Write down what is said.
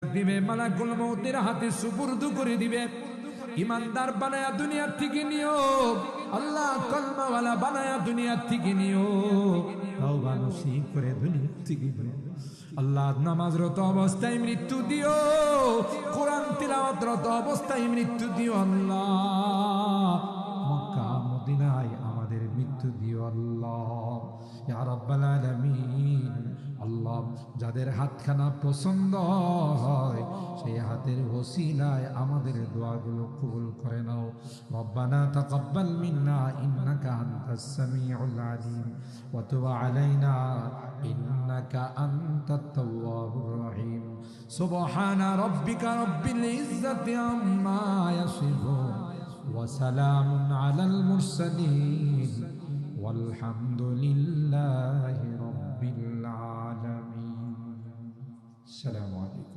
দিবে, মালাকুল মউতের হাতে সুপুর্দ করে দিবে। ইমানদার বানায়া দুনিয়ার থেকে নিও, আল্লাহ কলমাওয়ালা বানায়া দুনিয়ার থেকে নিও, তওবা নসিব করে দুনিয়ার থেকে নিও। আল্লাহ নামাজরত অবস্থায় মৃত্যু দিও, কোরআন তিলাওয়াতরত অবস্থায় মৃত্যু দিও। আল্লাহ মক্কা মদিনায় আমাদের মৃত্যু দিও আল্লাহ, ইয়া রাব্বাল আলামিন। আল্লাহ যাদের হাতখানা পছন্দ হয় সেই হাতের ওসিলায় আমাদের দোয়াগুলো কবুল করে নাও। রব্বানা তাকাব্বাল মিন্না ইন্নাকা আনতাস সামিউল আলিম ওয়া তুব আলাইনা ইন্নাকা আনতাত তাওয়াবুর রহিম। সুবহানা রাব্বিকা রাব্বিল ইজ্জাতি আম্মা ইয়াসিফুন ওয়া সালামুন আলাল মুরসালিন ওয়ালহামদুলিল্লাহি রাব্বিল আলামিন। আসসালামু আলাইকুম।